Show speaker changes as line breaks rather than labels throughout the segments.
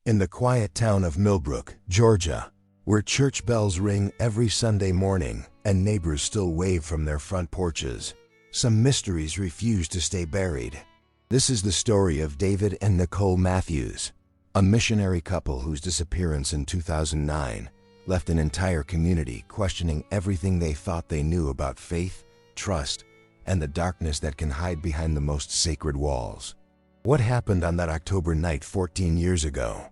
In the quiet town of Millbrook, Georgia, where church bells ring every Sunday morning and neighbors still wave from their front porches, some mysteries refuse to stay buried. This is the story of David and Nicole Matthews, a missionary couple whose disappearance in 2009 left an entire community questioning everything they thought they knew about faith, trust, and the darkness that can hide behind the most sacred walls. What happened on that October night 14 years ago?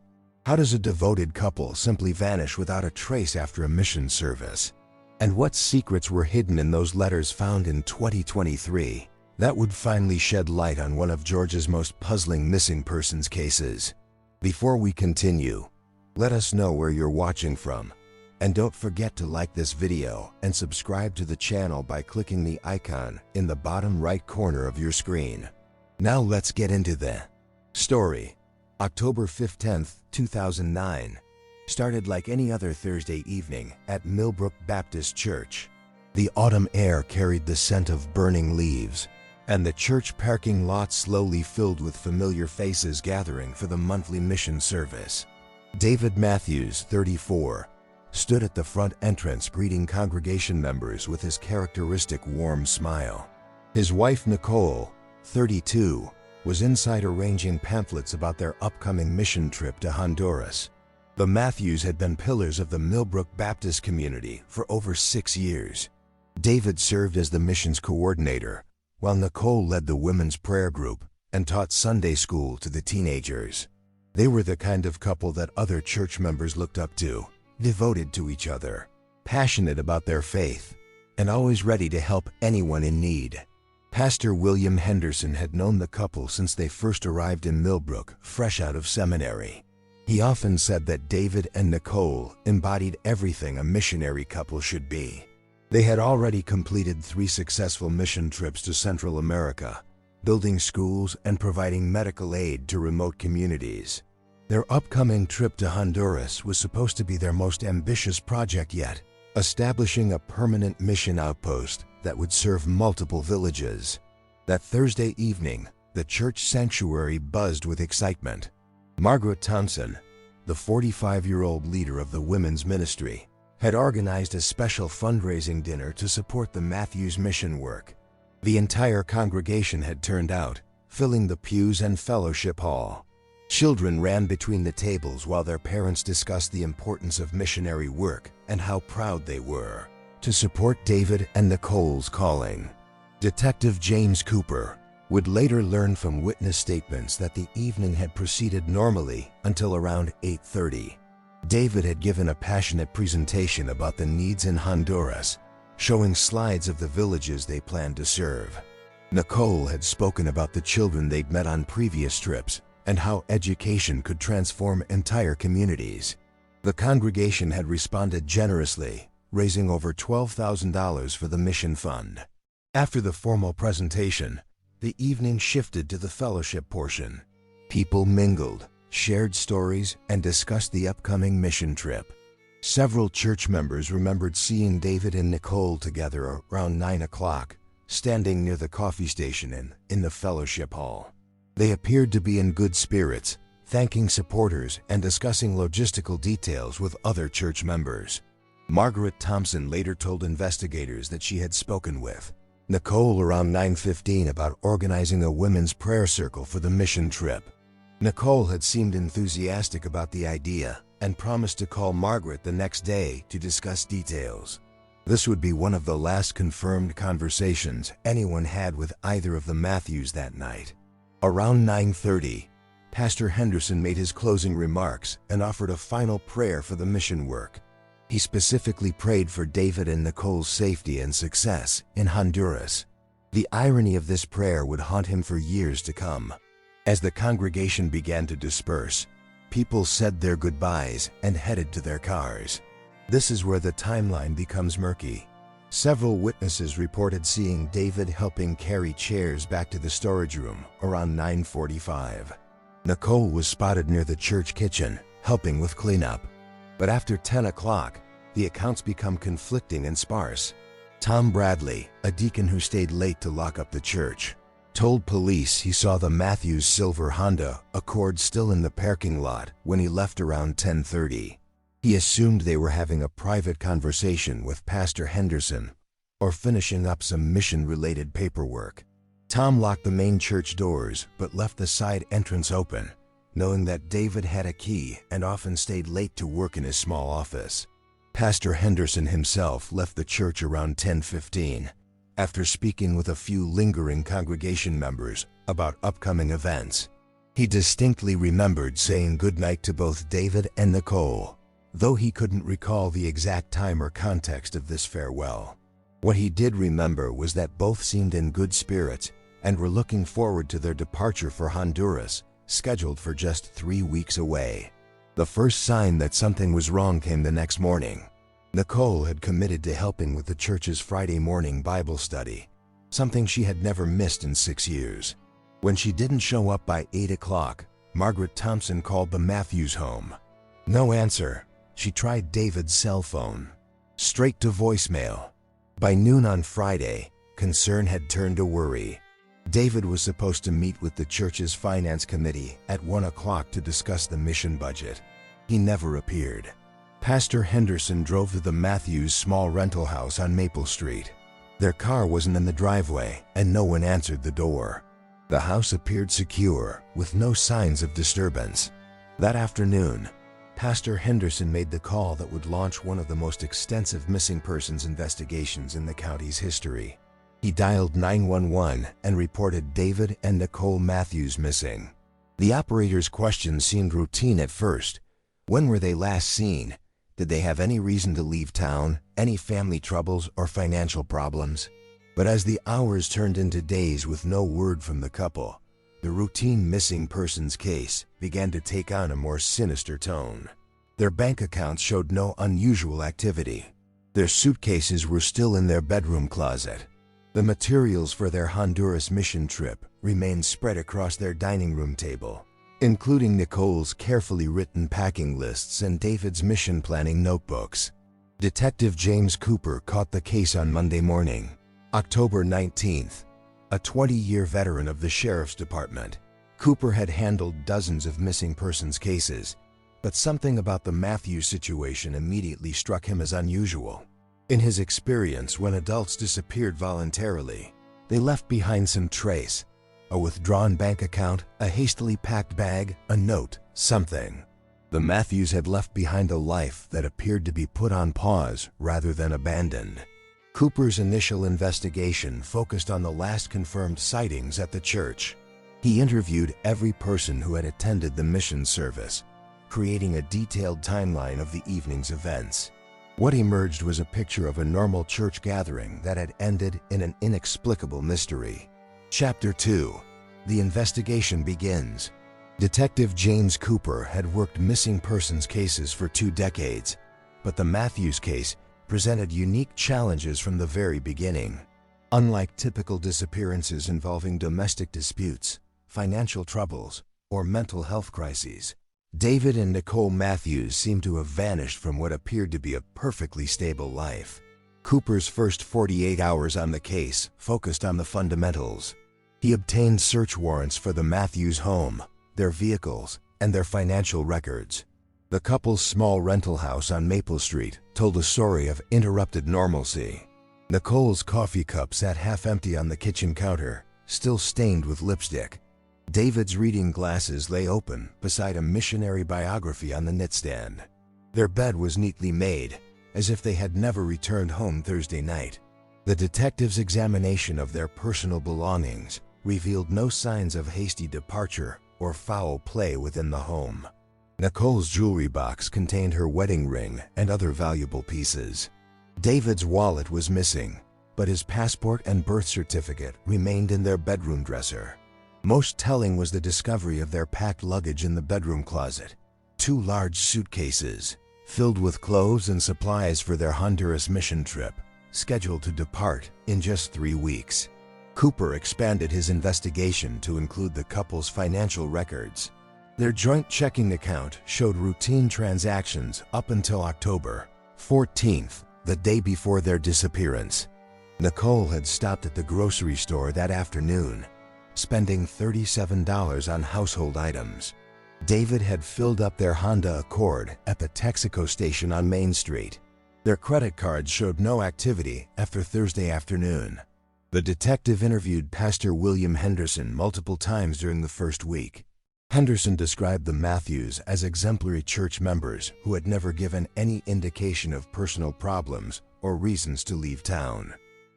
How does a devoted couple simply vanish without a trace after a mission service? And what secrets were hidden in those letters found in 2023 that would finally shed light on one of Georgia's most puzzling missing persons cases? Before we continue, let us know where you're watching from. And don't forget to like this video and subscribe to the channel by clicking the icon in the bottom right corner of your screen. Now let's get into the story. October 15, 2009, started like any other Thursday evening at Millbrook Baptist Church. The autumn air carried the scent of burning leaves, and the church parking lot slowly filled with familiar faces gathering for the monthly mission service. David Matthews, 34, stood at the front entrance greeting congregation members with his characteristic warm smile. His wife Nicole, 32, was inside arranging pamphlets about their upcoming mission trip to Honduras. The Matthews had been pillars of the Millbrook Baptist community for over 6 years. David served as the missions coordinator, while Nicole led the women's prayer group and taught Sunday school to the teenagers. They were the kind of couple that other church members looked up to, devoted to each other, passionate about their faith, and always ready to help anyone in need. Pastor William Henderson had known the couple since they first arrived in Millbrook, fresh out of seminary. He often said that David and Nicole embodied everything a missionary couple should be. They had already completed 3 successful mission trips to Central America, building schools and providing medical aid to remote communities. Their upcoming trip to Honduras was supposed to be their most ambitious project yet, establishing a permanent mission outpost that would serve multiple villages. That Thursday evening, the church sanctuary buzzed with excitement. Margaret Thompson, the 45-year-old leader of the women's ministry, had organized a special fundraising dinner to support the Matthews mission work. The entire congregation had turned out, filling the pews and fellowship hall. Children ran between the tables while their parents discussed the importance of missionary work and how proud they were to support David and Nicole's calling. Detective James Cooper would later learn from witness statements that the evening had proceeded normally until around 8:30. David had given a passionate presentation about the needs in Honduras, showing slides of the villages they planned to serve. Nicole had spoken about the children they'd met on previous trips and how education could transform entire communities. The congregation had responded generously, raising over $12,000 for the mission fund. After the formal presentation, the evening shifted to the fellowship portion. People mingled, shared stories, and discussed the upcoming mission trip. Several church members remembered seeing David and Nicole together around 9 o'clock, standing near the coffee station in the fellowship hall. They appeared to be in good spirits, thanking supporters and discussing logistical details with other church members. Margaret Thompson later told investigators that she had spoken with Nicole around 9:15 about organizing a women's prayer circle for the mission trip. Nicole had seemed enthusiastic about the idea and promised to call Margaret the next day to discuss details. This would be one of the last confirmed conversations anyone had with either of the Matthews that night. Around 9:30, Pastor Henderson made his closing remarks and offered a final prayer for the mission work. He specifically prayed for David and Nicole's safety and success in Honduras. The irony of this prayer would haunt him for years to come. As the congregation began to disperse, people said their goodbyes and headed to their cars. This is where the timeline becomes murky. Several witnesses reported seeing David helping carry chairs back to the storage room around 9:45. Nicole was spotted near the church kitchen, helping with cleanup. But after 10 o'clock, the accounts become conflicting and sparse. Tom Bradley, a deacon who stayed late to lock up the church, told police he saw the Matthews silver Honda Accord still in the parking lot when he left around 10:30. He assumed they were having a private conversation with Pastor Henderson or finishing up some mission-related paperwork. Tom locked the main church doors but left the side entrance open, knowing that David had a key and often stayed late to work in his small office. Pastor Henderson himself left the church around 10:15, after speaking with a few lingering congregation members about upcoming events. He distinctly remembered saying goodnight to both David and Nicole, though he couldn't recall the exact time or context of this farewell. What he did remember was that both seemed in good spirits and were looking forward to their departure for Honduras, scheduled for just 3 weeks away. The first sign that something was wrong came the next morning. Nicole had committed to helping with the church's Friday morning Bible study, something she had never missed in 6 years. When she didn't show up by 8 o'clock, Margaret Thompson called the Matthews home. No answer. She tried David's cell phone. Straight to voicemail. By noon on Friday, concern had turned to worry. David was supposed to meet with the church's finance committee at 1 o'clock to discuss the mission budget. He never appeared. Pastor Henderson drove to the Matthews' small rental house on Maple Street. Their car wasn't in the driveway, and no one answered the door. The house appeared secure, with no signs of disturbance. That afternoon, Pastor Henderson made the call that would launch one of the most extensive missing persons investigations in the county's history. He dialed 911 and reported David and Nicole Matthews missing. The operator's questions seemed routine at first. When were they last seen? Did they have any reason to leave town, any family troubles or financial problems? But as the hours turned into days with no word from the couple, the routine missing persons case began to take on a more sinister tone. Their bank accounts showed no unusual activity. Their suitcases were still in their bedroom closet. The materials for their Honduras mission trip remained spread across their dining room table, including Nicole's carefully written packing lists and David's mission planning notebooks. Detective James Cooper caught the case on Monday morning, October 19th. A 20-year veteran of the Sheriff's Department, Cooper had handled dozens of missing persons cases, but something about the Matthews situation immediately struck him as unusual. In his experience, when adults disappeared voluntarily, they left behind some trace: a withdrawn bank account, a hastily packed bag, a note, something. The Matthews had left behind a life that appeared to be put on pause rather than abandoned. Cooper's initial investigation focused on the last confirmed sightings at the church. He interviewed every person who had attended the mission service, creating a detailed timeline of the evening's events. What emerged was a picture of a normal church gathering that had ended in an inexplicable mystery. Chapter 2. The investigation begins. Detective James Cooper had worked missing persons cases for 2 decades, but the Matthews case presented unique challenges from the very beginning. Unlike typical disappearances involving domestic disputes, financial troubles, or mental health crises, David and Nicole Matthews seemed to have vanished from what appeared to be a perfectly stable life. Cooper's first 48 hours on the case focused on the fundamentals. He obtained search warrants for the Matthews home, their vehicles, and their financial records. The couple's small rental house on Maple Street told a story of interrupted normalcy. Nicole's coffee cup sat half empty on the kitchen counter, still stained with lipstick. David's reading glasses lay open beside a missionary biography on the nightstand. Their bed was neatly made, as if they had never returned home Thursday night. The detective's examination of their personal belongings revealed no signs of hasty departure or foul play within the home. Nicole's jewelry box contained her wedding ring and other valuable pieces. David's wallet was missing, but his passport and birth certificate remained in their bedroom dresser. Most telling was the discovery of their packed luggage in the bedroom closet. 2 large suitcases, filled with clothes and supplies for their Honduras mission trip, scheduled to depart in just 3 weeks. Cooper expanded his investigation to include the couple's financial records. Their joint checking account showed routine transactions up until October 14th, the day before their disappearance. Nicole had stopped at the grocery store that afternoon, spending $37 on household items. David had filled up their Honda Accord at the Texaco station on Main Street. Their credit cards showed no activity after Thursday afternoon. The detective interviewed Pastor William Henderson multiple times during the first week. Henderson described the Matthews as exemplary church members who had never given any indication of personal problems or reasons to leave town.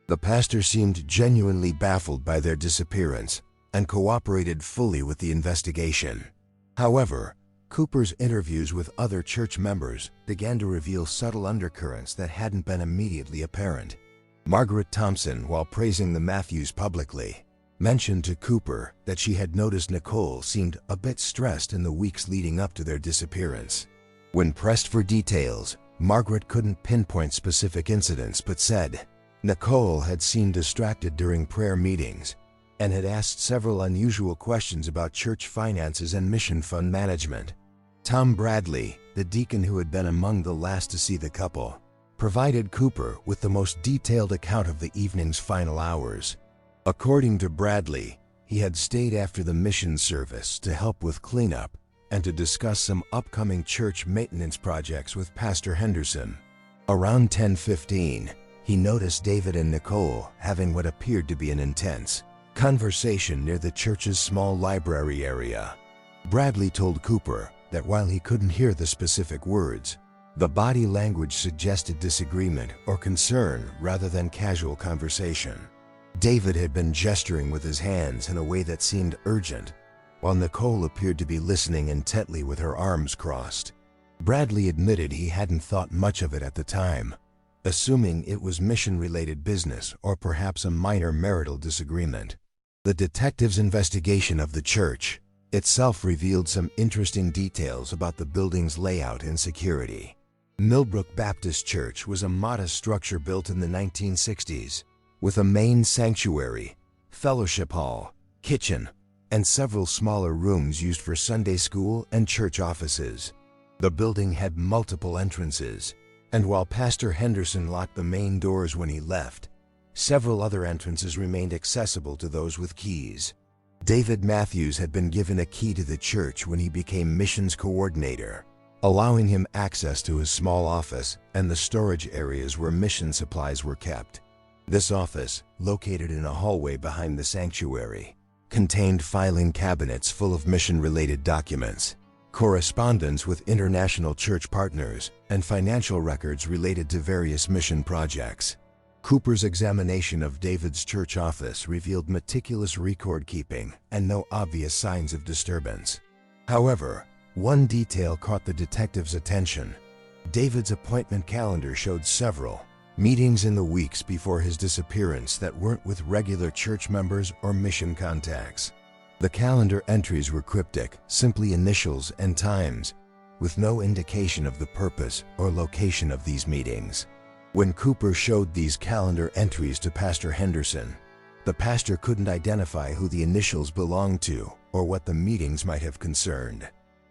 The pastor seemed genuinely baffled by their disappearance and cooperated fully with the investigation. However, Cooper's interviews with other church members began to reveal subtle undercurrents that hadn't been immediately apparent. Margaret Thompson, while praising the Matthews publicly, mentioned to Cooper that she had noticed Nicole seemed a bit stressed in the weeks leading up to their disappearance. When pressed for details, Margaret couldn't pinpoint specific incidents but said Nicole had seemed distracted during prayer meetings and had asked several unusual questions about church finances and mission fund management. Tom Bradley, the deacon who had been among the last to see the couple, provided Cooper with the most detailed account of the evening's final hours. According to Bradley, he had stayed after the mission service to help with cleanup and to discuss some upcoming church maintenance projects with Pastor Henderson. Around 10:15, he noticed David and Nicole having what appeared to be an intense conversation near the church's small library area. Bradley told Cooper that while he couldn't hear the specific words, the body language suggested disagreement or concern rather than casual conversation. David had been gesturing with his hands in a way that seemed urgent, while Nicole appeared to be listening intently with her arms crossed. Bradley admitted he hadn't thought much of it at the time, assuming it was mission-related business or perhaps a minor marital disagreement. The detective's investigation of the church itself revealed some interesting details about the building's layout and security. Millbrook Baptist Church was a modest structure built in the 1960s, with a main sanctuary, fellowship hall, kitchen, and several smaller rooms used for Sunday school and church offices. The building had multiple entrances, and while Pastor Henderson locked the main doors when he left, several other entrances remained accessible to those with keys. David Matthews had been given a key to the church when he became missions coordinator, allowing him access to his small office and the storage areas where mission supplies were kept. This office, located in a hallway behind the sanctuary, contained filing cabinets full of mission-related documents, correspondence with international church partners, and financial records related to various mission projects. Cooper's examination of David's church office revealed meticulous record-keeping and no obvious signs of disturbance. However, one detail caught the detective's attention. David's appointment calendar showed several meetings in the weeks before his disappearance that weren't with regular church members or mission contacts. The calendar entries were cryptic, simply initials and times, with no indication of the purpose or location of these meetings. When Cooper showed these calendar entries to Pastor Henderson, the pastor couldn't identify who the initials belonged to or what the meetings might have concerned.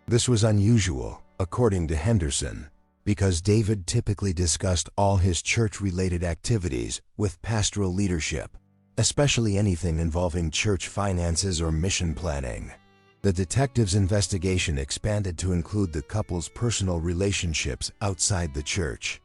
This was unusual, according to Henderson, because David typically discussed all his church-related activities with pastoral leadership, especially anything involving church finances or mission planning. The detective's investigation expanded to include the couple's personal relationships outside the church.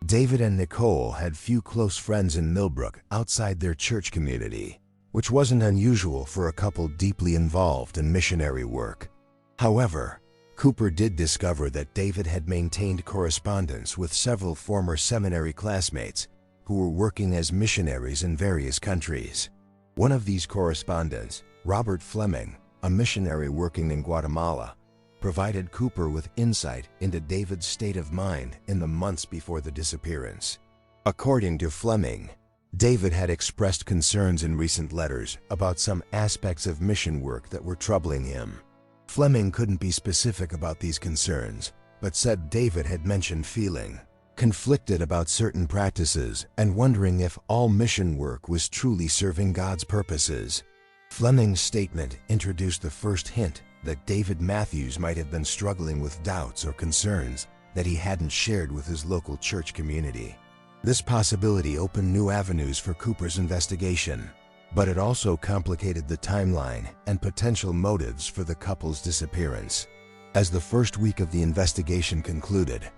David and Nicole had few close friends in Millbrook outside their church community, which wasn't unusual for a couple deeply involved in missionary work. However, Cooper did discover that David had maintained correspondence with several former seminary classmates who were working as missionaries in various countries. One of these correspondents, Robert Fleming, a missionary working in Guatemala, provided Cooper with insight into David's state of mind in the months before the disappearance. According to Fleming, David had expressed concerns in recent letters about some aspects of mission work that were troubling him. Fleming couldn't be specific about these concerns, but said David had mentioned feeling conflicted about certain practices and wondering if all mission work was truly serving God's purposes. Fleming's statement introduced the first hint that David Matthews might have been struggling with doubts or concerns that he hadn't shared with his local church community. This possibility opened new avenues for Cooper's investigation. But it also complicated the timeline and potential motives for the couple's disappearance. As the first week of the investigation concluded,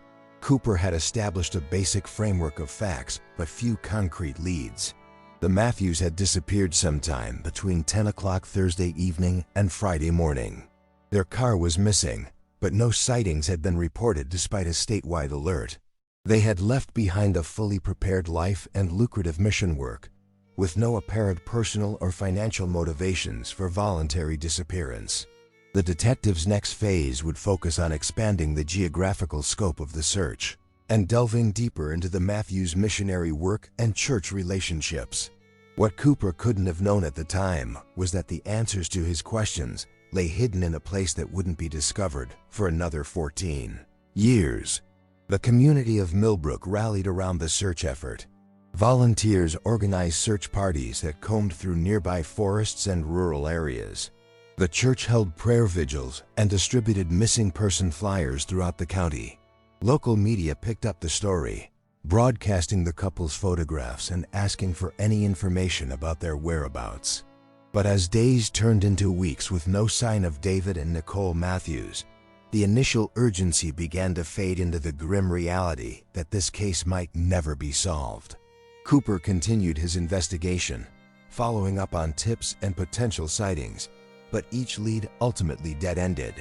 Cooper had established a basic framework of facts but few concrete leads. The Matthews had disappeared sometime between 10 o'clock Thursday evening and Friday morning. Their car was missing, but no sightings had been reported despite a statewide alert. They had left behind a fully prepared life and lucrative mission work, with no apparent personal or financial motivations for voluntary disappearance. The detectives' next phase would focus on expanding the geographical scope of the search and delving deeper into the Matthews' missionary work and church relationships. What Cooper couldn't have known at the time was that the answers to his questions lay hidden in a place that wouldn't be discovered for another 14 years. The community of Millbrook rallied around the search effort. Volunteers organized search parties that combed through nearby forests and rural areas. The church held prayer vigils and distributed missing person flyers throughout the county. Local media picked up the story, broadcasting the couple's photographs and asking for any information about their whereabouts. But as days turned into weeks with no sign of David and Nicole Matthews, the initial urgency began to fade into the grim reality that this case might never be solved. Cooper continued his investigation, following up on tips and potential sightings, but each lead ultimately dead-ended.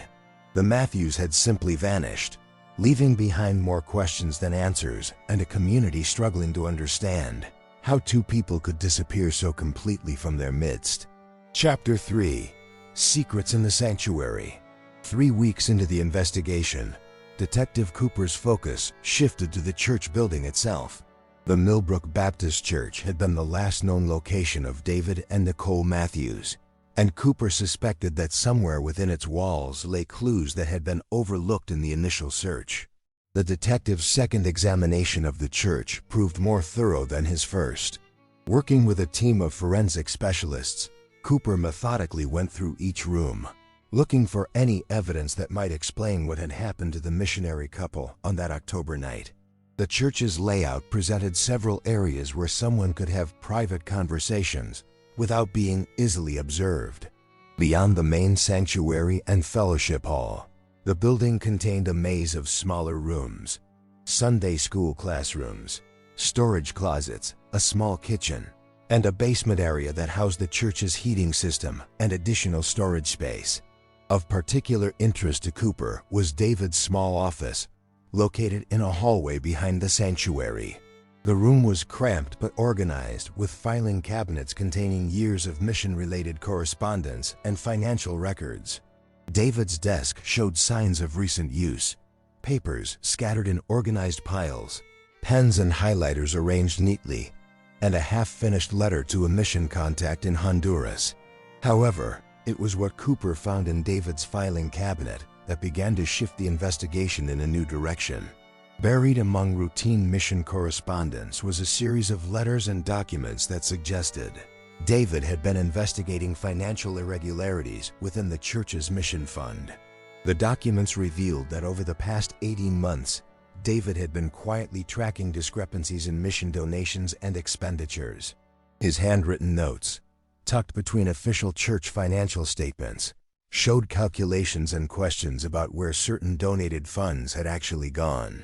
The Matthews had simply vanished, leaving behind more questions than answers and a community struggling to understand how two people could disappear so completely from their midst. Chapter 3: Secrets in the Sanctuary. 3 weeks into the investigation, Detective Cooper's focus shifted to the church building itself. The Millbrook Baptist Church had been the last known location of David and Nicole Matthews, and Cooper suspected that somewhere within its walls lay clues that had been overlooked in the initial search. The detective's second examination of the church proved more thorough than his first. Working with a team of forensic specialists, Cooper methodically went through each room, looking for any evidence that might explain what had happened to the missionary couple on that October night. The church's layout presented several areas where someone could have private conversations without being easily observed. Beyond the main sanctuary and fellowship hall, the building contained a maze of smaller rooms, Sunday school classrooms, storage closets, a small kitchen, and a basement area that housed the church's heating system and additional storage space. Of particular interest to Cooper was David's small office, located in a hallway behind the sanctuary. The room was cramped but organized, with filing cabinets containing years of mission-related correspondence and financial records. David's desk showed signs of recent use: papers scattered in organized piles, pens and highlighters arranged neatly, and a half-finished letter to a mission contact in Honduras. However, it was what Cooper found in David's filing cabinet that began to shift the investigation in a new direction. Buried among routine mission correspondence was a series of letters and documents that suggested David had been investigating financial irregularities within the church's mission fund. The documents revealed that over the past 18 months, David had been quietly tracking discrepancies in mission donations and expenditures. His handwritten notes, tucked between official church financial statements, showed calculations and questions about where certain donated funds had actually gone.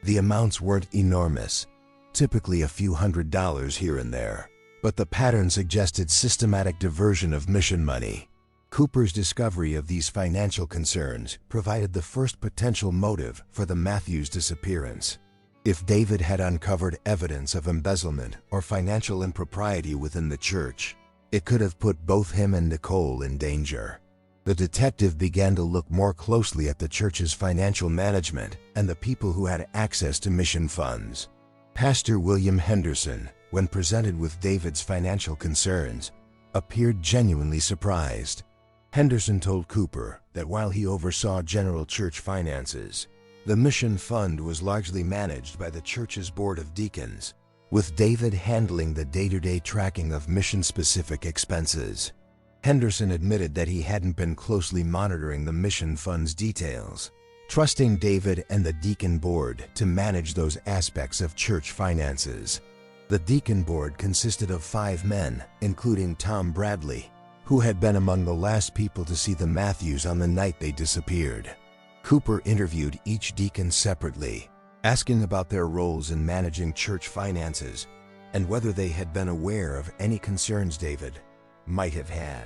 The amounts weren't enormous, typically a few $100s here and there, but the pattern suggested systematic diversion of mission money. Cooper's discovery of these financial concerns provided the first potential motive for the Matthews disappearance. If David had uncovered evidence of embezzlement or financial impropriety within the church, it could have put both him and Nicole in danger. The detective began to look more closely at the church's financial management and the people who had access to mission funds. Pastor William Henderson, when presented with David's financial concerns, appeared genuinely surprised. Henderson told Cooper that while he oversaw general church finances, the mission fund was largely managed by the church's board of deacons, with David handling the day-to-day tracking of mission-specific expenses. Henderson admitted that he hadn't been closely monitoring the mission fund's details, trusting David and the deacon board to manage those aspects of church finances. The deacon board consisted of 5 men, including Tom Bradley, who had been among the last people to see the Matthews on the night they disappeared. Cooper interviewed each deacon separately, asking about their roles in managing church finances and whether they had been aware of any concerns David might have had.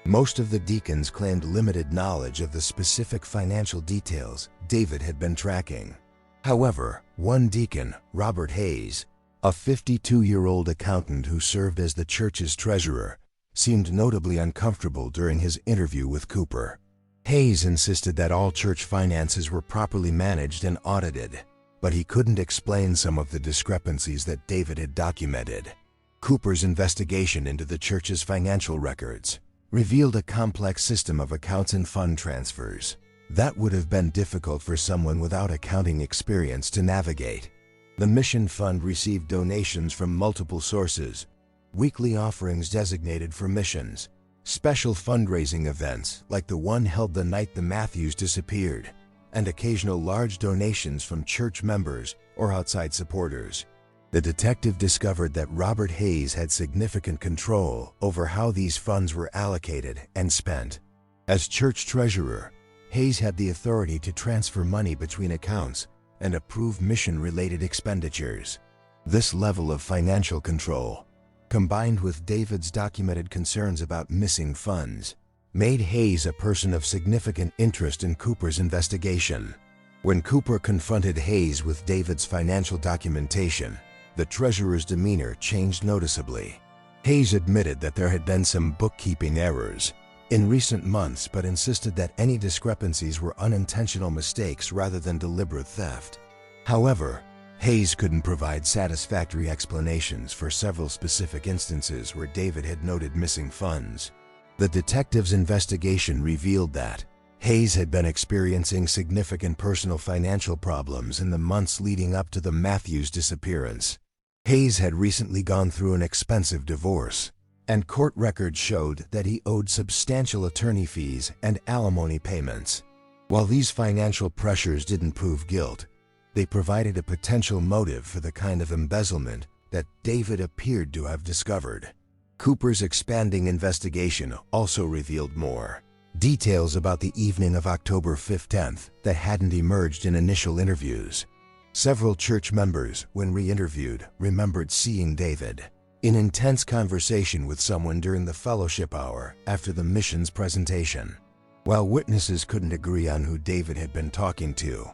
Most of the deacons claimed limited knowledge of the specific financial details David had been tracking. However, one deacon, Robert Hayes, a 52-year-old accountant who served as the church's treasurer, seemed notably uncomfortable during his interview with Cooper. Hayes insisted that all church finances were properly managed and audited, but he couldn't explain some of the discrepancies that David had documented. Cooper's investigation into the church's financial records revealed a complex system of accounts and fund transfers that would have been difficult for someone without accounting experience to navigate. The mission fund received donations from multiple sources, weekly offerings designated for missions, special fundraising events like the one held the night the Matthews disappeared, and occasional large donations from church members or outside supporters. The detective discovered that Robert Hayes had significant control over how these funds were allocated and spent. As church treasurer, Hayes had the authority to transfer money between accounts and approve mission-related expenditures. This level of financial control, combined with David's documented concerns about missing funds, made Hayes a person of significant interest in Cooper's investigation. When Cooper confronted Hayes with David's financial documentation, the treasurer's demeanor changed noticeably. Hayes admitted that there had been some bookkeeping errors in recent months, but insisted that any discrepancies were unintentional mistakes rather than deliberate theft. However, Hayes couldn't provide satisfactory explanations for several specific instances where David had noted missing funds. The detective's investigation revealed that Hayes had been experiencing significant personal financial problems in the months leading up to the Matthews disappearance. Hayes had recently gone through an expensive divorce, and court records showed that he owed substantial attorney fees and alimony payments. While these financial pressures didn't prove guilt, they provided a potential motive for the kind of embezzlement that David appeared to have discovered. Cooper's expanding investigation also revealed more details about the evening of October 15th that hadn't emerged in initial interviews. Several church members, when re-interviewed, remembered seeing David in intense conversation with someone during the fellowship hour after the mission's presentation. While witnesses couldn't agree on who David had been talking to,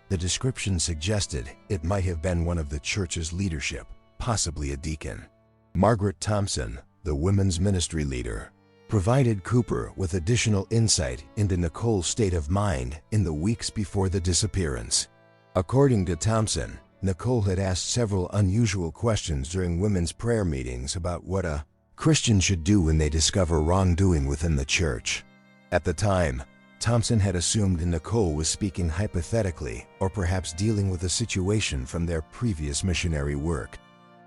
the description suggested it might have been one of the church's leadership, possibly a deacon. Margaret Thompson, the women's ministry leader, provided Cooper with additional insight into Nicole's state of mind in the weeks before the disappearance. According to Thompson, Nicole had asked several unusual questions during women's prayer meetings about what a Christian should do when they discover wrongdoing within the church. At the time, Thompson had assumed Nicole was speaking hypothetically or perhaps dealing with a situation from their previous missionary work.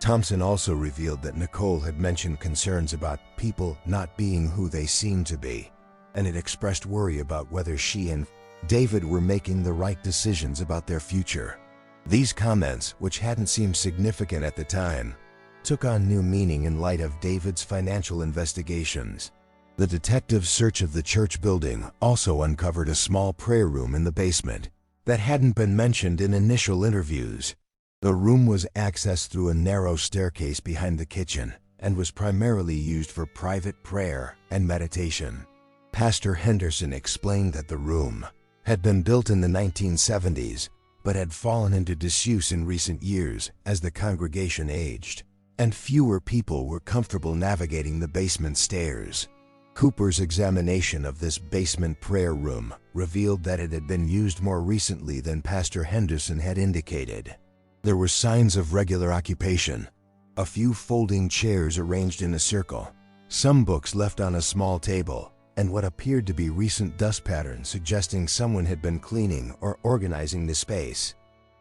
Thompson also revealed that Nicole had mentioned concerns about people not being who they seemed to be, and had expressed worry about whether she and David were making the right decisions about their future. These comments, which hadn't seemed significant at the time, took on new meaning in light of David's financial investigations. The detective's search of the church building also uncovered a small prayer room in the basement that hadn't been mentioned in initial interviews. The room was accessed through a narrow staircase behind the kitchen and was primarily used for private prayer and meditation. Pastor Henderson explained that the room had been built in the 1970s but had fallen into disuse in recent years as the congregation aged, and fewer people were comfortable navigating the basement stairs. Cooper's examination of this basement prayer room revealed that it had been used more recently than Pastor Henderson had indicated. There were signs of regular occupation: a few folding chairs arranged in a circle, some books left on a small table, and what appeared to be recent dust patterns suggesting someone had been cleaning or organizing the space.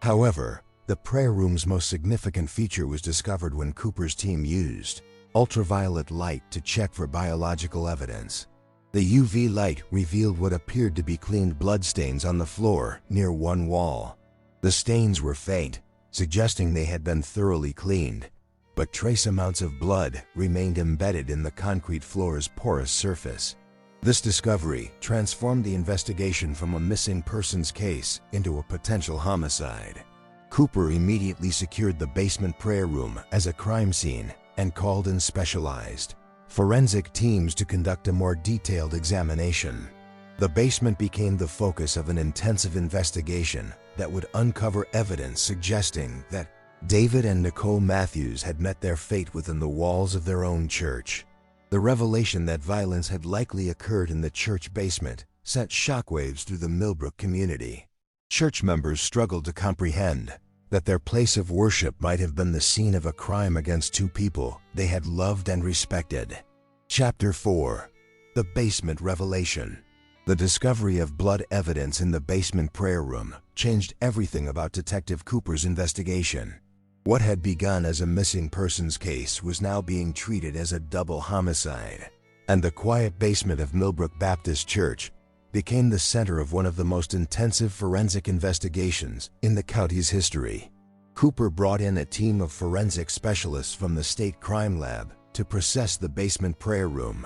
However, the prayer room's most significant feature was discovered when Cooper's team used ultraviolet light to check for biological evidence. The UV light revealed what appeared to be cleaned bloodstains on the floor near one wall. The stains were faint, suggesting they had been thoroughly cleaned, but trace amounts of blood remained embedded in the concrete floor's porous surface. This discovery transformed the investigation from a missing persons case into a potential homicide. Cooper immediately secured the basement prayer room as a crime scene and called in specialized forensic teams to conduct a more detailed examination. The basement became the focus of an intensive investigation that would uncover evidence suggesting that David and Nicole Matthews had met their fate within the walls of their own church. The revelation that violence had likely occurred in the church basement sent shockwaves through the Millbrook community. Church members struggled to comprehend that their place of worship might have been the scene of a crime against two people they had loved and respected. Chapter 4. The Basement Revelation. The discovery of blood evidence in the basement prayer room changed everything about Detective Cooper's investigation. What had begun as a missing persons case was now being treated as a double homicide, and the quiet basement of Millbrook Baptist Church became the center of one of the most intensive forensic investigations in the county's history. Cooper brought in a team of forensic specialists from the state crime lab to process the basement prayer room.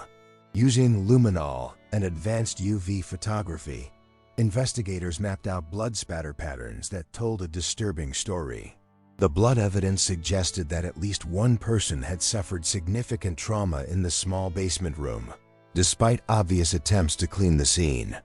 Using luminol and advanced UV photography, investigators mapped out blood spatter patterns that told a disturbing story. The blood evidence suggested that at least one person had suffered significant trauma in the small basement room, despite obvious attempts to clean the scene.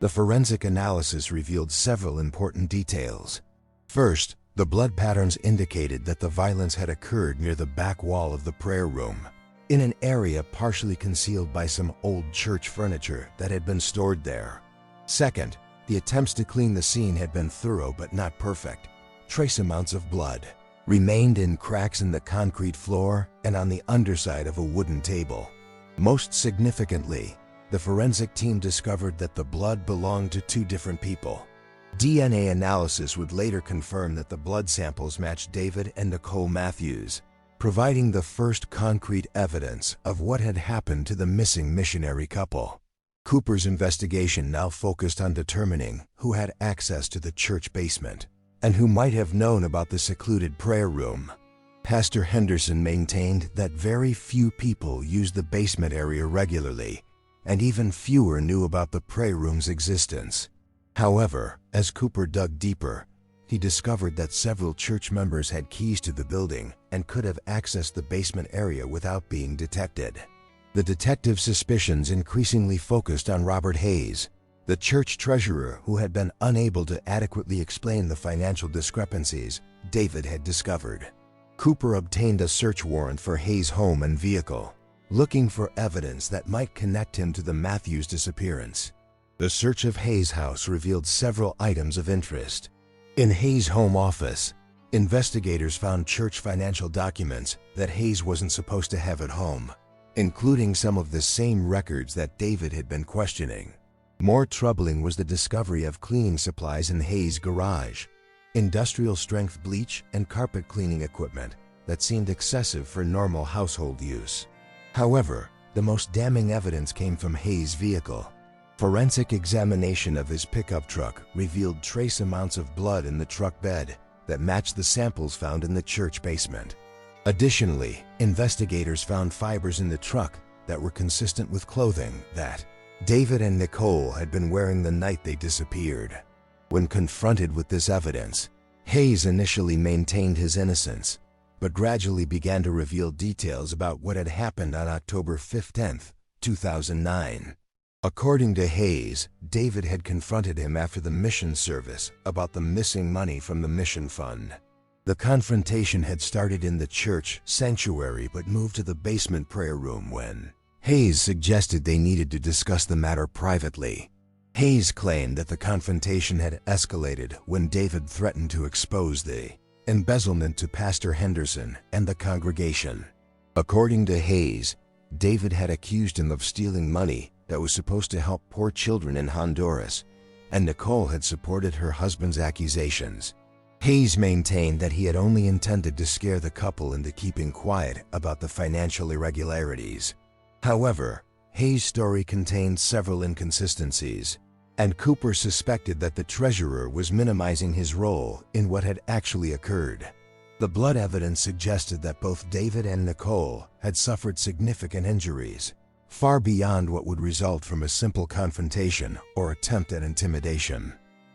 The forensic analysis revealed several important details. First, the blood patterns indicated that the violence had occurred near the back wall of the prayer room, in an area partially concealed by some old church furniture that had been stored there. Second, the attempts to clean the scene had been thorough but not perfect. Trace amounts of blood remained in cracks in the concrete floor and on the underside of a wooden table. Most significantly, the forensic team discovered that the blood belonged to two different people. DNA analysis would later confirm that the blood samples matched David and Nicole Matthews, providing the first concrete evidence of what had happened to the missing missionary couple. Cooper's investigation now focused on determining who had access to the church basement and who might have known about the secluded prayer room. Pastor Henderson maintained that very few people used the basement area regularly, and even fewer knew about the prayer room's existence. However, as Cooper dug deeper, he discovered that several church members had keys to the building and could have accessed the basement area without being detected. The detective's suspicions increasingly focused on Robert Hayes, the church treasurer who had been unable to adequately explain the financial discrepancies David had discovered. Cooper obtained a search warrant for Hayes' home and vehicle, looking for evidence that might connect him to the Matthews disappearance. The search of Hayes' house revealed several items of interest. In Hayes' home office, investigators found church financial documents that Hayes wasn't supposed to have at home, including some of the same records that David had been questioning. More troubling was the discovery of cleaning supplies in Hayes' garage, industrial-strength bleach and carpet cleaning equipment that seemed excessive for normal household use. However, the most damning evidence came from Hayes' vehicle. Forensic examination of his pickup truck revealed trace amounts of blood in the truck bed that matched the samples found in the church basement. Additionally, investigators found fibers in the truck that were consistent with clothing that David and Nicole had been wearing the night they disappeared. When confronted with this evidence, Hayes initially maintained his innocence, but gradually began to reveal details about what had happened on October 15, 2009. According to Hayes, David had confronted him after the mission service about the missing money from the mission fund. The confrontation had started in the church sanctuary but moved to the basement prayer room when Hayes suggested they needed to discuss the matter privately. Hayes claimed that the confrontation had escalated when David threatened to expose the embezzlement to Pastor Henderson and the congregation. According to Hayes, David had accused him of stealing money that was supposed to help poor children in Honduras, and Nicole had supported her husband's accusations. Hayes maintained that he had only intended to scare the couple into keeping quiet about the financial irregularities. However, Hayes' story contained several inconsistencies, and Cooper suspected that the treasurer was minimizing his role in what had actually occurred. The blood evidence suggested that both David and Nicole had suffered significant injuries, far beyond what would result from a simple confrontation or attempt at intimidation.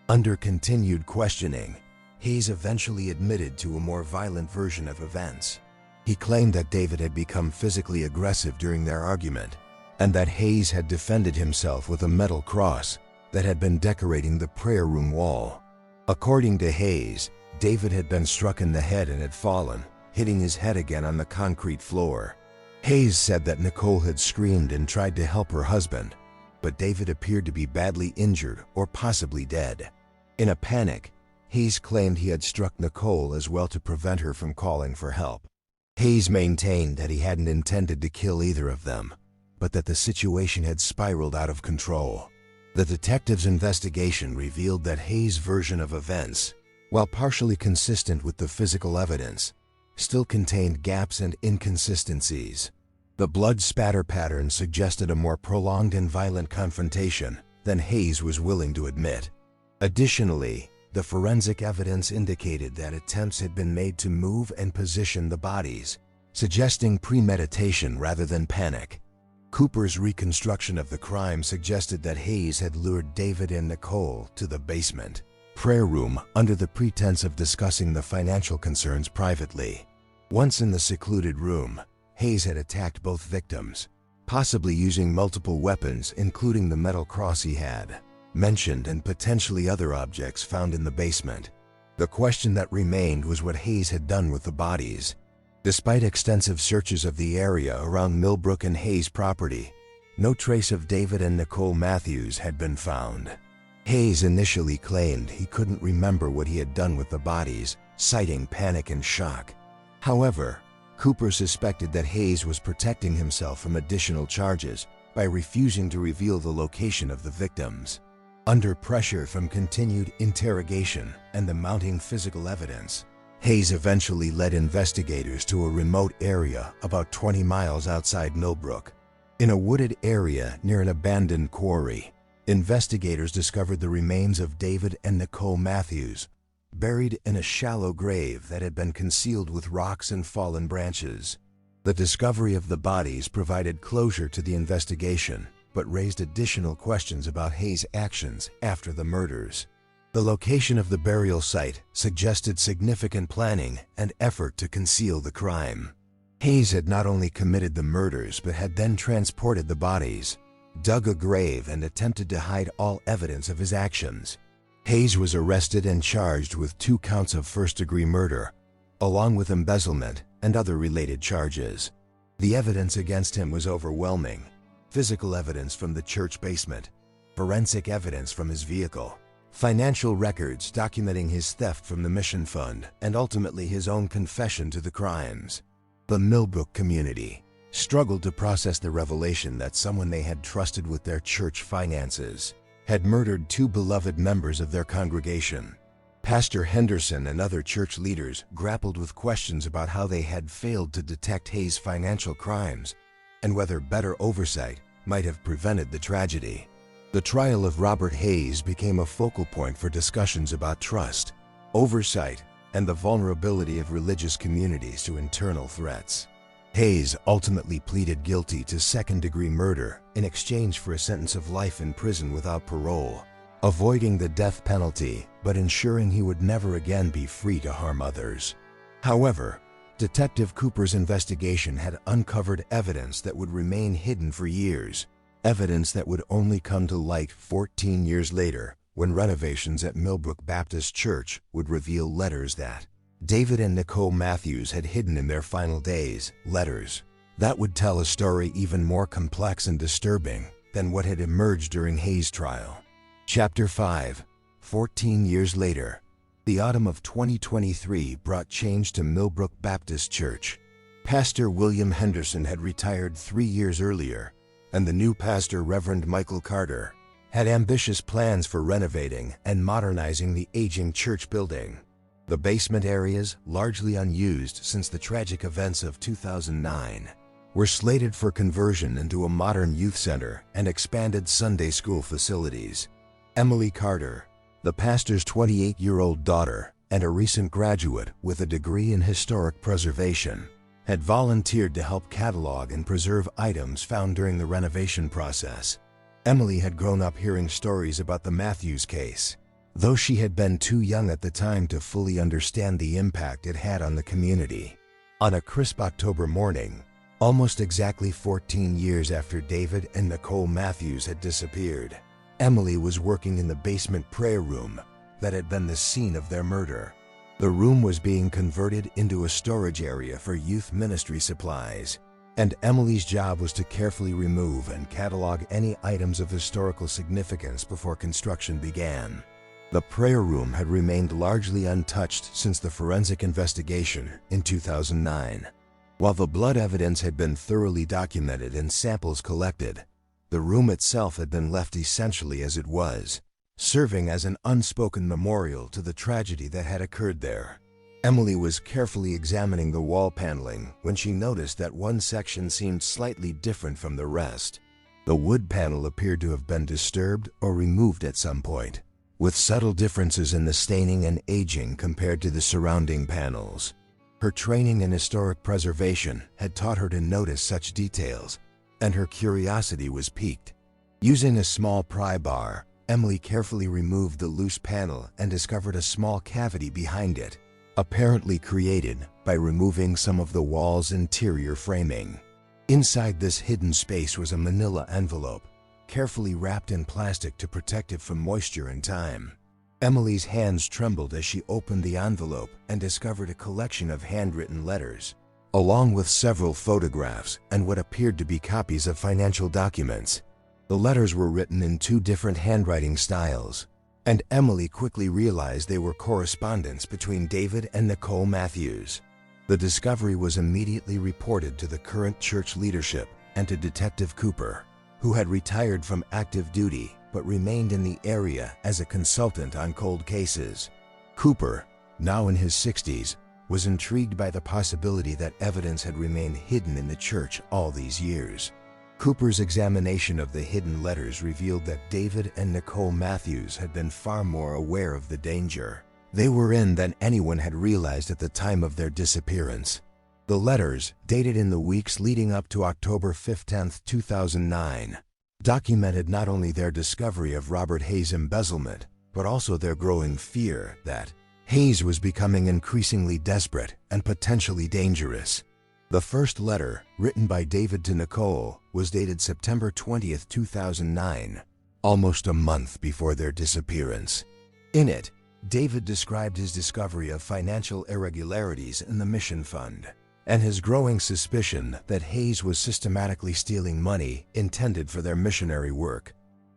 Under continued questioning, Hayes eventually admitted to a more violent version of events. He claimed that David had become physically aggressive during their argument, and that Hayes had defended himself with a metal cross that had been decorating the prayer room wall. According to Hayes, David had been struck in the head and had fallen, hitting his head again on the concrete floor. Hayes said that Nicole had screamed and tried to help her husband, but David appeared to be badly injured or possibly dead. In a panic, Hayes claimed he had struck Nicole as well to prevent her from calling for help. Hayes maintained that he hadn't intended to kill either of them, but that the situation had spiraled out of control. The detective's investigation revealed that Hayes' version of events, while partially consistent with the physical evidence, still contained gaps and inconsistencies. The blood spatter pattern suggested a more prolonged and violent confrontation than Hayes was willing to admit. Additionally, the forensic evidence indicated that attempts had been made to move and position the bodies, suggesting premeditation rather than panic. Cooper's reconstruction of the crime suggested that Hayes had lured David and Nicole to the basement prayer room under the pretense of discussing the financial concerns privately. Once in the secluded room, Hayes had attacked both victims, possibly using multiple weapons including the metal cross he had mentioned and potentially other objects found in the basement. The question that remained was what Hayes had done with the bodies. Despite extensive searches of the area around Millbrook and Hayes' property, no trace of David and Nicole Matthews had been found. Hayes initially claimed he couldn't remember what he had done with the bodies, citing panic and shock. However, Cooper suspected that Hayes was protecting himself from additional charges by refusing to reveal the location of the victims. Under pressure from continued interrogation and the mounting physical evidence, Hayes eventually led investigators to a remote area about 20 miles outside Millbrook. In a wooded area near an abandoned quarry, investigators discovered the remains of David and Nicole Matthews, buried in a shallow grave that had been concealed with rocks and fallen branches. The discovery of the bodies provided closure to the investigation, but raised additional questions about Hayes' actions after the murders. The location of the burial site suggested significant planning and effort to conceal the crime. Hayes had not only committed the murders but had then transported the bodies, dug a grave, and attempted to hide all evidence of his actions. Hayes was arrested and charged with 2 counts of first-degree murder, along with embezzlement and other related charges. The evidence against him was overwhelming. Physical evidence from the church basement, forensic evidence from his vehicle, financial records documenting his theft from the mission fund, and ultimately his own confession to the crimes. The Millbrook community struggled to process the revelation that someone they had trusted with their church finances had murdered 2 beloved members of their congregation. Pastor Henderson and other church leaders grappled with questions about how they had failed to detect Hayes' financial crimes and whether better oversight might have prevented the tragedy. The trial of Robert Hayes became a focal point for discussions about trust, oversight, and the vulnerability of religious communities to internal threats. Hayes ultimately pleaded guilty to second-degree murder in exchange for a sentence of life in prison without parole, avoiding the death penalty but ensuring he would never again be free to harm others. However, Detective Cooper's investigation had uncovered evidence that would remain hidden for years, evidence that would only come to light 14 years later when renovations at Millbrook Baptist Church would reveal letters that David and Nicole Matthews had hidden in their final days, letters that would tell a story even more complex and disturbing than what had emerged during Hayes' trial. Chapter 5. 14 years later. The autumn of 2023 brought change to Millbrook Baptist Church. Pastor William Henderson had retired 3 years earlier, and the new pastor, Reverend Michael Carter, had ambitious plans for renovating and modernizing the aging church building. The basement areas, largely unused since the tragic events of 2009, were slated for conversion into a modern youth center and expanded Sunday school facilities. Emily Carter, the pastor's 28-year-old daughter, and a recent graduate with a degree in historic preservation, had volunteered to help catalog and preserve items found during the renovation process. Emily had grown up hearing stories about the Matthews case, though she had been too young at the time to fully understand the impact it had on the community. On a crisp October morning, almost exactly 14 years after David and Nicole Matthews had disappeared, Emily was working in the basement prayer room that had been the scene of their murder. The room was being converted into a storage area for youth ministry supplies, and Emily's job was to carefully remove and catalog any items of historical significance before construction began. The prayer room had remained largely untouched since the forensic investigation in 2009. While the blood evidence had been thoroughly documented and samples collected, the room itself had been left essentially as it was, serving as an unspoken memorial to the tragedy that had occurred there. Emily was carefully examining the wall paneling when she noticed that one section seemed slightly different from the rest. The wood panel appeared to have been disturbed or removed at some point, with subtle differences in the staining and aging compared to the surrounding panels. Her training in historic preservation had taught her to notice such details, and her curiosity was piqued. Using a small pry bar, Emily carefully removed the loose panel and discovered a small cavity behind it, apparently created by removing some of the wall's interior framing. Inside this hidden space was a manila envelope, carefully wrapped in plastic to protect it from moisture and time. Emily's hands trembled as she opened the envelope and discovered a collection of handwritten letters, along with several photographs and what appeared to be copies of financial documents. The letters were written in two different handwriting styles, and Emily quickly realized they were correspondence between David and Nicole Matthews. The discovery was immediately reported to the current church leadership and to Detective Cooper, who had retired from active duty but remained in the area as a consultant on cold cases. Cooper, now in his 60s, was intrigued by the possibility that evidence had remained hidden in the church all these years. Cooper's examination of the hidden letters revealed that David and Nicole Matthews had been far more aware of the danger they were in than anyone had realized at the time of their disappearance. The letters, dated in the weeks leading up to October 15, 2009, documented not only their discovery of Robert Hayes' embezzlement, but also their growing fear that Hayes was becoming increasingly desperate and potentially dangerous. The first letter, written by David to Nicole, was dated September 20, 2009, almost a month before their disappearance. In it, David described his discovery of financial irregularities in the mission fund and his growing suspicion that Hayes was systematically stealing money intended for their missionary work.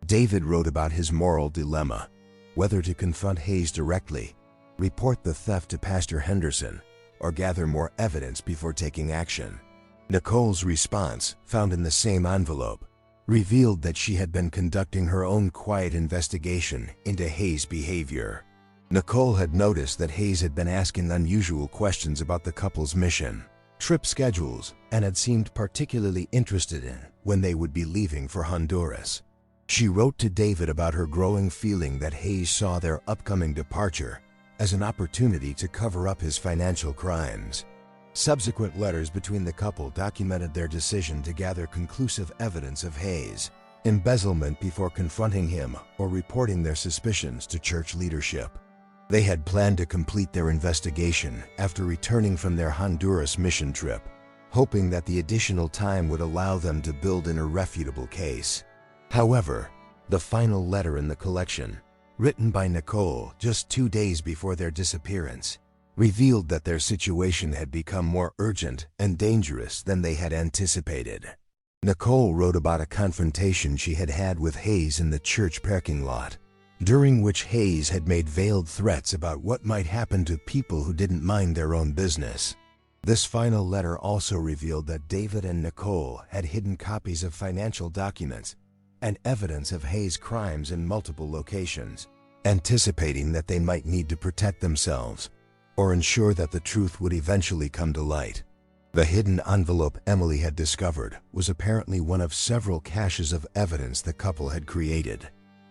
David wrote about his moral dilemma, whether to confront Hayes directly, report the theft to Pastor Henderson, or gather more evidence before taking action. Nicole's response, found in the same envelope, revealed that she had been conducting her own quiet investigation into Hayes' behavior. Nicole had noticed that Hayes had been asking unusual questions about the couple's mission, trip schedules, and had seemed particularly interested in when they would be leaving for Honduras. She wrote to David about her growing feeling that Hayes saw their upcoming departure as an opportunity to cover up his financial crimes. Subsequent letters between the couple documented their decision to gather conclusive evidence of Hayes' embezzlement before confronting him or reporting their suspicions to church leadership. They had planned to complete their investigation after returning from their Honduras mission trip, hoping that the additional time would allow them to build an irrefutable case. However, the final letter in the collection, written by Nicole just 2 days before their disappearance, revealed that their situation had become more urgent and dangerous than they had anticipated. Nicole wrote about a confrontation she had had with Hayes in the church parking lot, during which Hayes had made veiled threats about what might happen to people who didn't mind their own business. This final letter also revealed that David and Nicole had hidden copies of financial documents and evidence of Hayes' crimes in multiple locations, anticipating that they might need to protect themselves or ensure that the truth would eventually come to light. The hidden envelope Emily had discovered was apparently one of several caches of evidence the couple had created.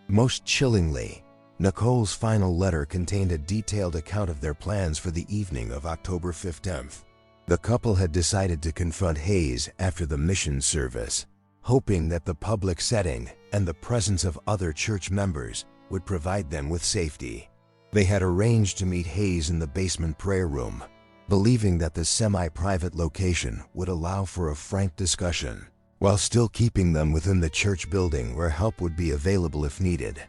Most chillingly, Nicole's final letter contained a detailed account of their plans for the evening of October 15th. The couple had decided to confront Hayes after the mission service, hoping that the public setting and the presence of other church members would provide them with safety. They had arranged to meet Hayes in the basement prayer room, believing that the semi-private location would allow for a frank discussion, while still keeping them within the church building where help would be available if needed.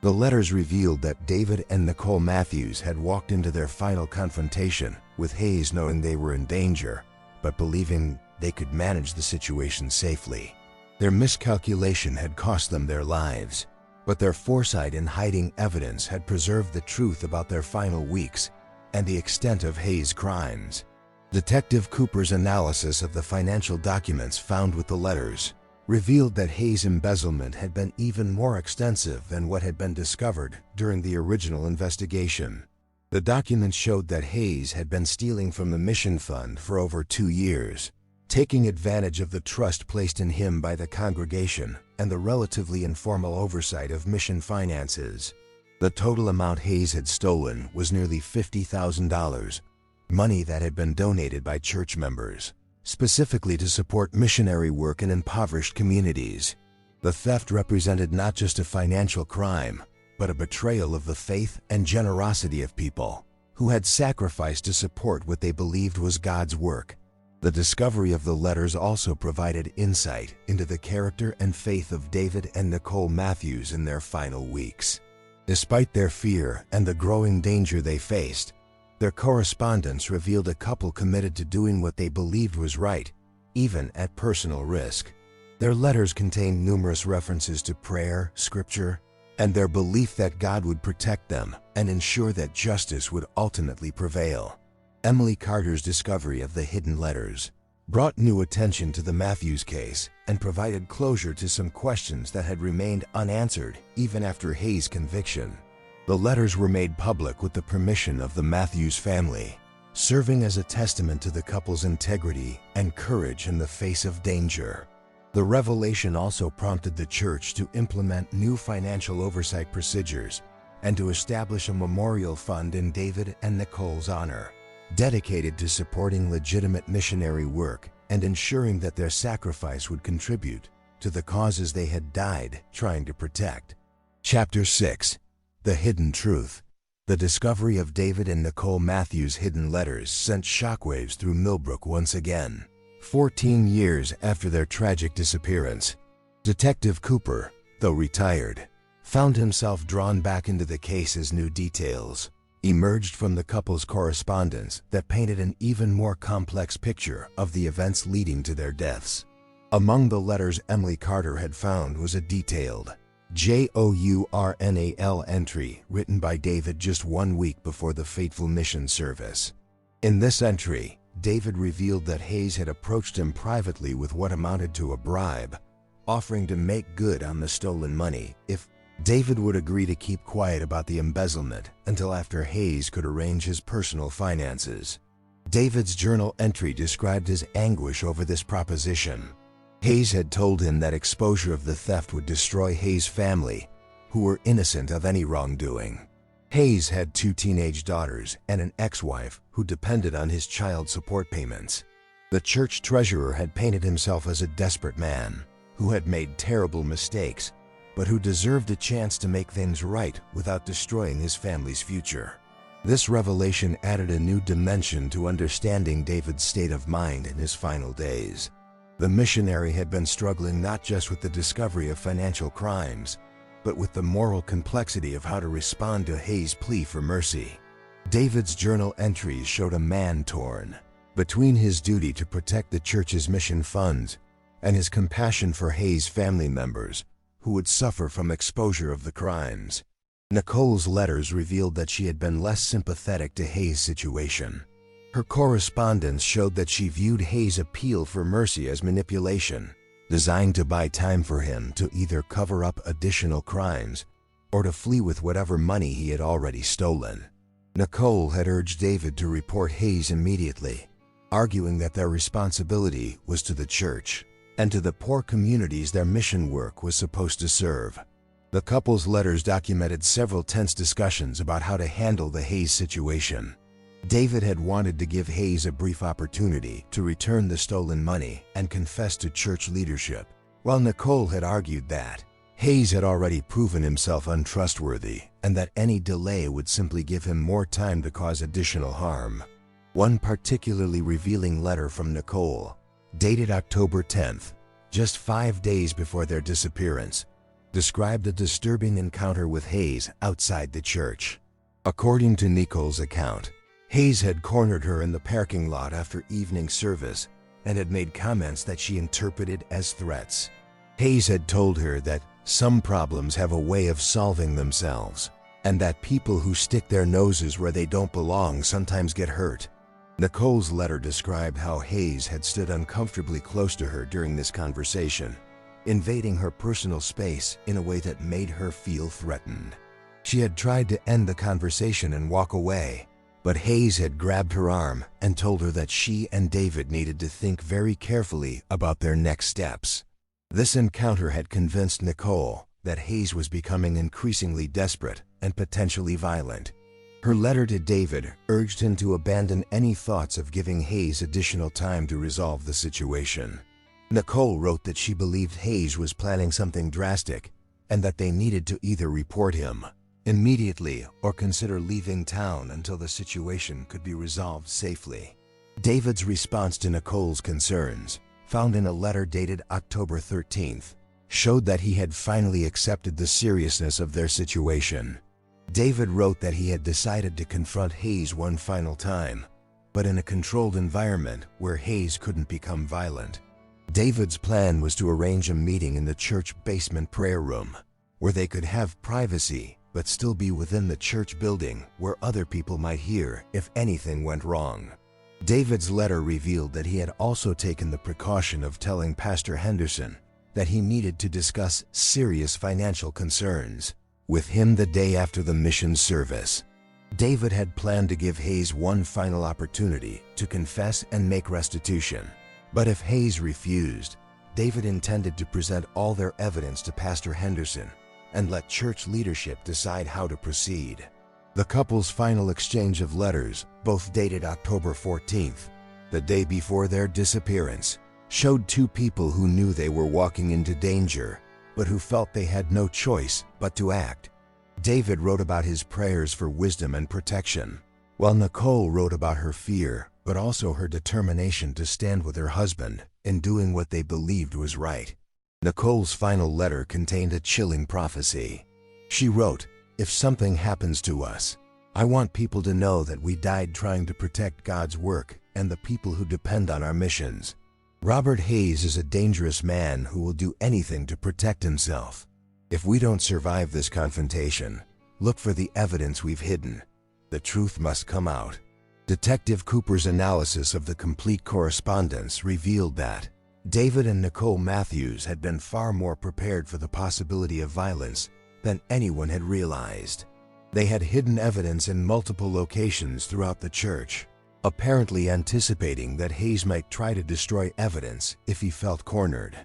The letters revealed that David and Nicole Matthews had walked into their final confrontation with Hayes knowing they were in danger, but believing they could manage the situation safely. Their miscalculation had cost them their lives, but their foresight in hiding evidence had preserved the truth about their final weeks and the extent of Hayes' crimes. Detective Cooper's analysis of the financial documents found with the letters revealed that Hayes' embezzlement had been even more extensive than what had been discovered during the original investigation. The documents showed that Hayes had been stealing from the mission fund for over 2 years, taking advantage of the trust placed in him by the congregation and the relatively informal oversight of mission finances. The total amount Hayes had stolen was nearly $50,000, money that had been donated by church members, specifically to support missionary work in impoverished communities. The theft represented not just a financial crime, but a betrayal of the faith and generosity of people who had sacrificed to support what they believed was God's work. The discovery of the letters also provided insight into the character and faith of David and Nicole Matthews in their final weeks. Despite their fear and the growing danger they faced, their correspondence revealed a couple committed to doing what they believed was right, even at personal risk. Their letters contained numerous references to prayer, scripture, and their belief that God would protect them and ensure that justice would ultimately prevail. Emily Carter's discovery of the hidden letters brought new attention to the Matthews case and provided closure to some questions that had remained unanswered even after Hayes' conviction. The letters were made public with the permission of the Matthews family, serving as a testament to the couple's integrity and courage in the face of danger. The revelation also prompted the church to implement new financial oversight procedures and to establish a memorial fund in David and Nicole's honor, dedicated to supporting legitimate missionary work and ensuring that their sacrifice would contribute to the causes they had died trying to protect. Chapter 6. The Hidden Truth. The discovery of David and Nicole Matthews' hidden letters sent shockwaves through Millbrook once again. 14 years after their tragic disappearance, Detective Cooper, though retired, found himself drawn back into the case as new details emerged from the couple's correspondence that painted an even more complex picture of the events leading to their deaths. Among the letters Emily Carter had found was a detailed journal entry written by David just 1 week before the fateful mission service. In this entry, David revealed that Hayes had approached him privately with what amounted to a bribe, offering to make good on the stolen money if David would agree to keep quiet about the embezzlement until after Hayes could arrange his personal finances. David's journal entry described his anguish over this proposition. Hayes had told him that exposure of the theft would destroy Hayes' family, who were innocent of any wrongdoing. Hayes had 2 teenage daughters and an ex-wife who depended on his child support payments. The church treasurer had painted himself as a desperate man who had made terrible mistakes, but who deserved a chance to make things right without destroying his family's future. This revelation added a new dimension to understanding David's state of mind in his final days. The missionary had been struggling not just with the discovery of financial crimes, but with the moral complexity of how to respond to Hayes' plea for mercy. David's journal entries showed a man torn between his duty to protect the church's mission funds and his compassion for Hayes' family members who would suffer from exposure of the crimes. Nicole's letters revealed that she had been less sympathetic to Hayes' situation. Her correspondence showed that she viewed Hayes' appeal for mercy as manipulation, designed to buy time for him to either cover up additional crimes or to flee with whatever money he had already stolen. Nicole had urged David to report Hayes immediately, arguing that their responsibility was to the church and to the poor communities their mission work was supposed to serve. The couple's letters documented several tense discussions about how to handle the Hayes situation. David had wanted to give Hayes a brief opportunity to return the stolen money and confess to church leadership, while Nicole had argued that Hayes had already proven himself untrustworthy and that any delay would simply give him more time to cause additional harm. One particularly revealing letter from Nicole, dated October 10th, just 5 days before their disappearance, described a disturbing encounter with Hayes outside the church. According to Nicole's account, Hayes had cornered her in the parking lot after evening service and had made comments that she interpreted as threats. Hayes had told her that some problems have a way of solving themselves, and that people who stick their noses where they don't belong sometimes get hurt. Nicole's letter described how Hayes had stood uncomfortably close to her during this conversation, invading her personal space in a way that made her feel threatened. She had tried to end the conversation and walk away, but Hayes had grabbed her arm and told her that she and David needed to think very carefully about their next steps. This encounter had convinced Nicole that Hayes was becoming increasingly desperate and potentially violent. Her letter to David urged him to abandon any thoughts of giving Hayes additional time to resolve the situation. Nicole wrote that she believed Hayes was planning something drastic and that they needed to either report him immediately or consider leaving town until the situation could be resolved safely. David's response to Nicole's concerns, found in a letter dated October 13th, showed that he had finally accepted the seriousness of their situation. David wrote that he had decided to confront Hayes one final time, but in a controlled environment where Hayes couldn't become violent. David's plan was to arrange a meeting in the church basement prayer room, where they could have privacy but still be within the church building where other people might hear if anything went wrong. David's letter revealed that he had also taken the precaution of telling Pastor Henderson that he needed to discuss serious financial concerns with him the day after the mission service. David had planned to give Hayes one final opportunity to confess and make restitution, but if Hayes refused, David intended to present all their evidence to Pastor Henderson and let church leadership decide how to proceed. The couple's final exchange of letters, both dated October 14th, the day before their disappearance, showed two people who knew they were walking into danger, but who felt they had no choice but to act. David wrote about his prayers for wisdom and protection, while Nicole wrote about her fear, but also her determination to stand with her husband in doing what they believed was right. Nicole's final letter contained a chilling prophecy. She wrote, "If something happens to us, I want people to know that we died trying to protect God's work and the people who depend on our missions. Robert Hayes is a dangerous man who will do anything to protect himself. If we don't survive this confrontation, look for the evidence we've hidden. The truth must come out." Detective Cooper's analysis of the complete correspondence revealed that David and Nicole Matthews had been far more prepared for the possibility of violence than anyone had realized. They had hidden evidence in multiple locations throughout the church, apparently anticipating that Hayes might try to destroy evidence if he felt cornered.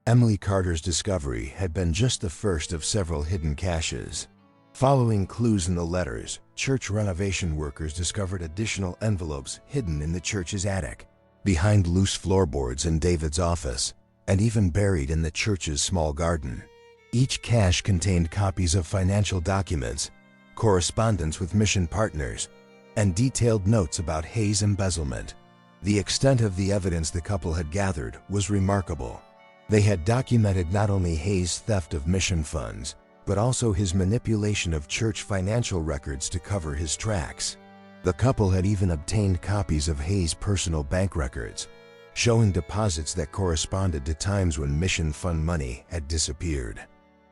Emily Carter's discovery had been just the first of several hidden caches. Following clues in the letters, church renovation workers discovered additional envelopes hidden in the church's attic, behind loose floorboards in David's office, and even buried in the church's small garden. Each cache contained copies of financial documents, correspondence with mission partners, and detailed notes about Hayes' embezzlement. The extent of the evidence the couple had gathered was remarkable. They had documented not only Hayes' theft of mission funds, but also his manipulation of church financial records to cover his tracks. The couple had even obtained copies of Hayes' personal bank records, showing deposits that corresponded to times when mission fund money had disappeared.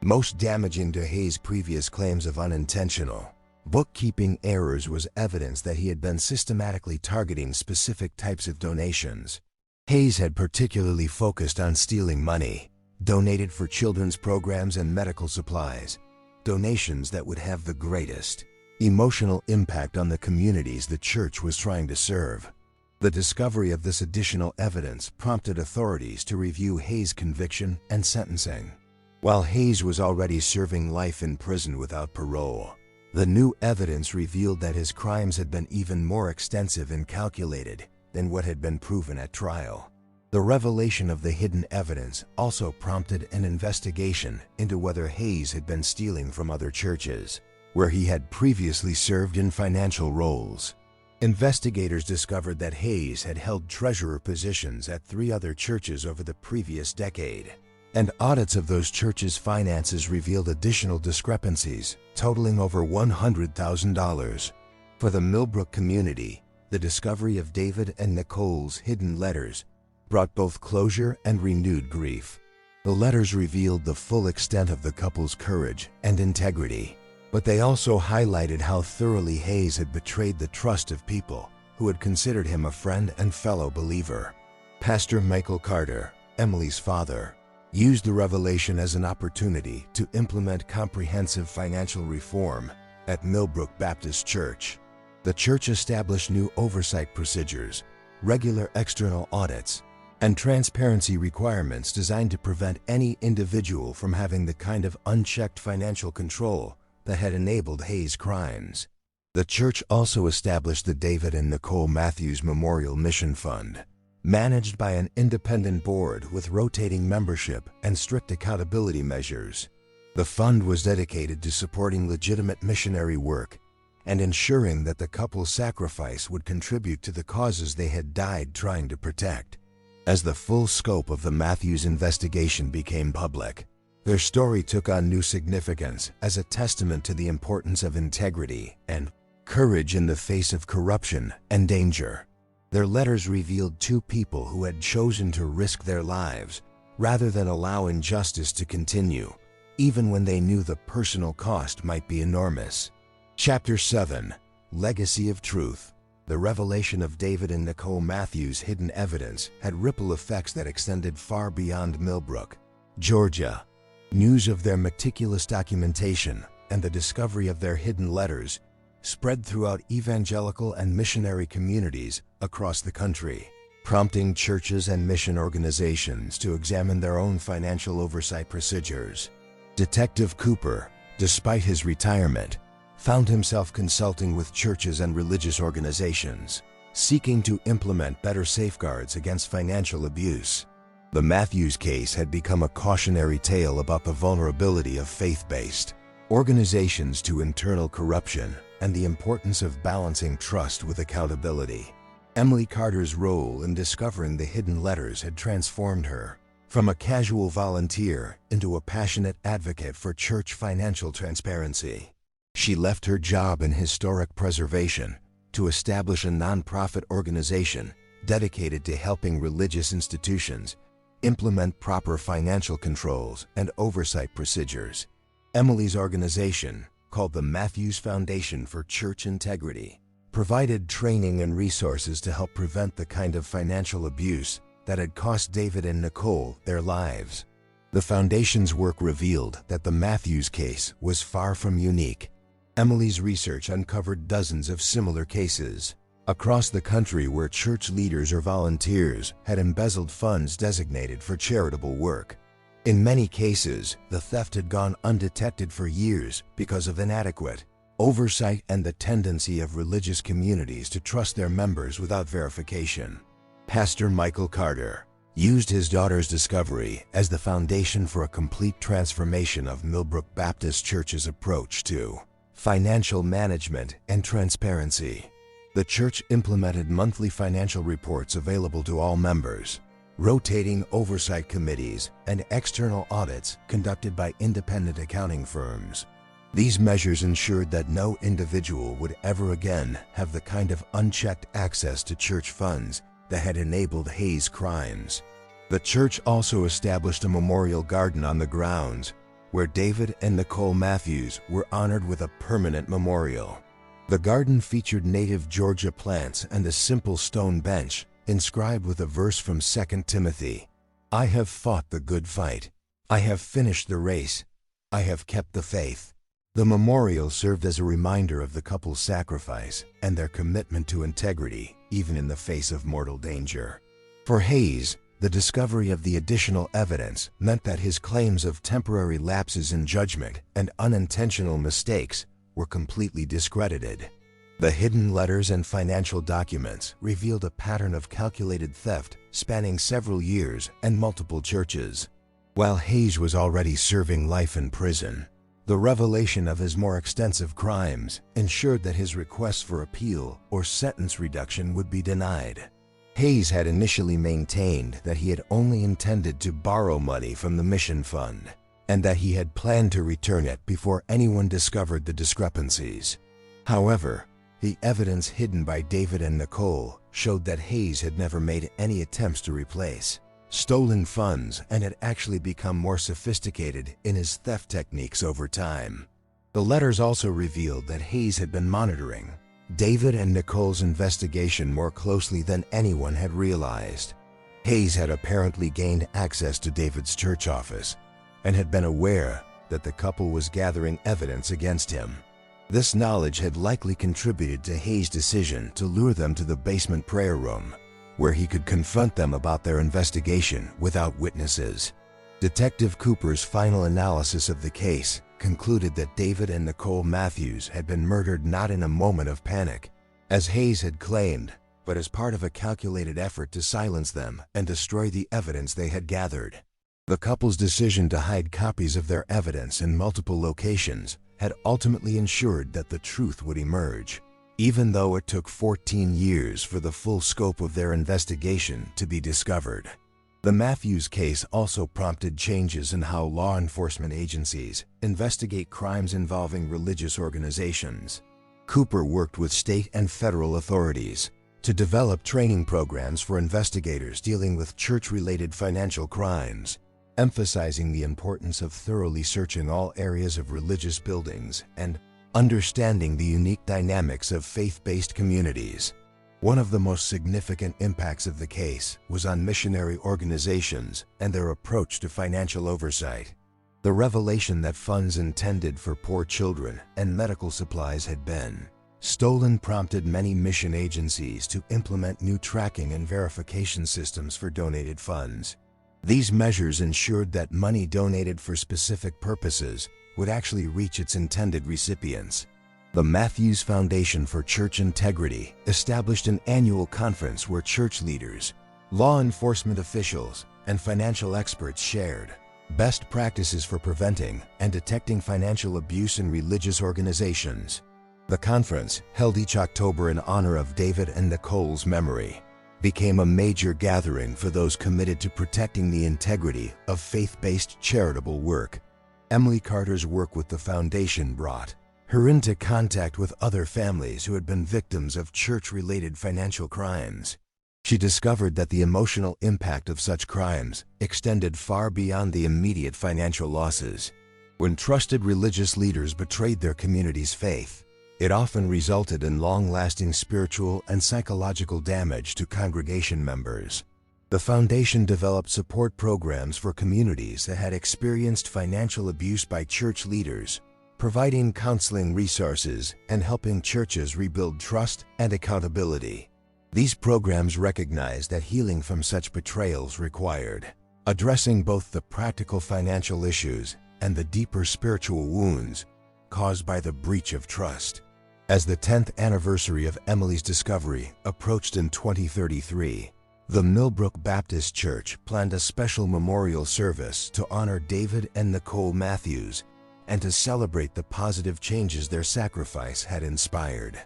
Most damaging to Hayes' previous claims of unintentional bookkeeping errors was evidence that he had been systematically targeting specific types of donations. Hayes had particularly focused on stealing money donated for children's programs and medical supplies, donations that would have the greatest emotional impact on the communities the church was trying to serve. The discovery of this additional evidence prompted authorities to review Hayes' conviction and sentencing. While Hayes was already serving life in prison without parole, the new evidence revealed that his crimes had been even more extensive and calculated than what had been proven at trial. The revelation of the hidden evidence also prompted an investigation into whether Hayes had been stealing from other churches, where he had previously served in financial roles. Investigators discovered that Hayes had held treasurer positions at 3 other churches over the previous decade, and audits of those churches' finances revealed additional discrepancies totaling over $100,000. For the Millbrook community, the discovery of David and Nicole's hidden letters brought both closure and renewed grief. The letters revealed the full extent of the couple's courage and integrity, but they also highlighted how thoroughly Hayes had betrayed the trust of people who had considered him a friend and fellow believer. Pastor Michael Carter, Emily's father, used the revelation as an opportunity to implement comprehensive financial reform at Millbrook Baptist Church. The church established new oversight procedures, regular external audits, and transparency requirements designed to prevent any individual from having the kind of unchecked financial control that had enabled Hayes' crimes. The church also established the David and Nicole Matthews Memorial Mission Fund, managed by an independent board with rotating membership and strict accountability measures. The fund was dedicated to supporting legitimate missionary work and ensuring that the couple's sacrifice would contribute to the causes they had died trying to protect. As the full scope of the Matthews investigation became public, their story took on new significance as a testament to the importance of integrity and courage in the face of corruption and danger. Their letters revealed 2 people who had chosen to risk their lives rather than allow injustice to continue, even when they knew the personal cost might be enormous. Chapter 7: Legacy of Truth. The revelation of David and Nicole Matthews' hidden evidence had ripple effects that extended far beyond Millbrook, Georgia. News of their meticulous documentation and the discovery of their hidden letters spread throughout evangelical and missionary communities across the country, prompting churches and mission organizations to examine their own financial oversight procedures. Detective Cooper, despite his retirement, found himself consulting with churches and religious organizations, seeking to implement better safeguards against financial abuse. The Matthews case had become a cautionary tale about the vulnerability of faith-based organizations to internal corruption and the importance of balancing trust with accountability. Emily Carter's role in discovering the hidden letters had transformed her from a casual volunteer into a passionate advocate for church financial transparency. She left her job in historic preservation to establish a nonprofit organization dedicated to helping religious institutions implement proper financial controls and oversight procedures. Emily's organization, called the Matthews Foundation for Church Integrity, provided training and resources to help prevent the kind of financial abuse that had cost David and Nicole their lives. The foundation's work revealed that the Matthews case was far from unique. Emily's research uncovered dozens of similar cases across the country where church leaders or volunteers had embezzled funds designated for charitable work. In many cases, the theft had gone undetected for years because of inadequate oversight and the tendency of religious communities to trust their members without verification. Pastor Michael Carter used his daughter's discovery as the foundation for a complete transformation of Millbrook Baptist Church's approach to financial management and transparency. The church implemented monthly financial reports available to all members, rotating oversight committees, and external audits conducted by independent accounting firms. These measures ensured that no individual would ever again have the kind of unchecked access to church funds that had enabled Hayes' crimes. The church also established a memorial garden on the grounds where David and Nicole Matthews were honored with a permanent memorial. The garden featured native Georgia plants and a simple stone bench inscribed with a verse from 2 Timothy. "I have fought the good fight. I have finished the race. I have kept the faith." The memorial served as a reminder of the couple's sacrifice and their commitment to integrity, even in the face of mortal danger. For Hayes, The discovery of the additional evidence meant that his claims of temporary lapses in judgment and unintentional mistakes were completely discredited. The hidden letters and financial documents revealed a pattern of calculated theft spanning several years and multiple churches. While Hayes was already serving life in prison, the revelation of his more extensive crimes ensured that his requests for appeal or sentence reduction would be denied. Hayes had initially maintained that he had only intended to borrow money from the mission fund, and that he had planned to return it before anyone discovered the discrepancies. However, the evidence hidden by David and Nicole showed that Hayes had never made any attempts to replace stolen funds and had actually become more sophisticated in his theft techniques over time. The letters also revealed that Hayes had been monitoring David and Nicole's investigation more closely than anyone had realized. Hayes had apparently gained access to David's church office and had been aware that the couple was gathering evidence against him. This knowledge had likely contributed to Hayes' decision to lure them to the basement prayer room, where he could confront them about their investigation without witnesses. Detective Cooper's final analysis of the case concluded that David and Nicole Matthews had been murdered not in a moment of panic, as Hayes had claimed, but as part of a calculated effort to silence them and destroy the evidence they had gathered. The couple's decision to hide copies of their evidence in multiple locations had ultimately ensured that the truth would emerge, even though it took 14 years for the full scope of their investigation to be discovered. The Matthews case also prompted changes in how law enforcement agencies investigate crimes involving religious organizations. Cooper worked with state and federal authorities to develop training programs for investigators dealing with church-related financial crimes, emphasizing the importance of thoroughly searching all areas of religious buildings and understanding the unique dynamics of faith-based communities. One of the most significant impacts of the case was on missionary organizations and their approach to financial oversight. The revelation that funds intended for poor children and medical supplies had been stolen prompted many mission agencies to implement new tracking and verification systems for donated funds. These measures ensured that money donated for specific purposes would actually reach its intended recipients. The Matthews Foundation for Church Integrity established an annual conference where church leaders, law enforcement officials, and financial experts shared best practices for preventing and detecting financial abuse in religious organizations. The conference, held each October in honor of David and Nicole's memory, became a major gathering for those committed to protecting the integrity of faith-based charitable work. Emily Carter's work with the foundation brought her into contact with other families who had been victims of church-related financial crimes. She discovered that the emotional impact of such crimes extended far beyond the immediate financial losses. When trusted religious leaders betrayed their community's faith, it often resulted in long-lasting spiritual and psychological damage to congregation members. The foundation developed support programs for communities that had experienced financial abuse by church leaders, providing counseling resources and helping churches rebuild trust and accountability. These programs recognized that healing from such betrayals required addressing both the practical financial issues and the deeper spiritual wounds caused by the breach of trust. As the 10th anniversary of Emily's discovery approached in 2033, the Millbrook Baptist Church planned a special memorial service to honor David and Nicole Matthews and to celebrate the positive changes their sacrifice had inspired.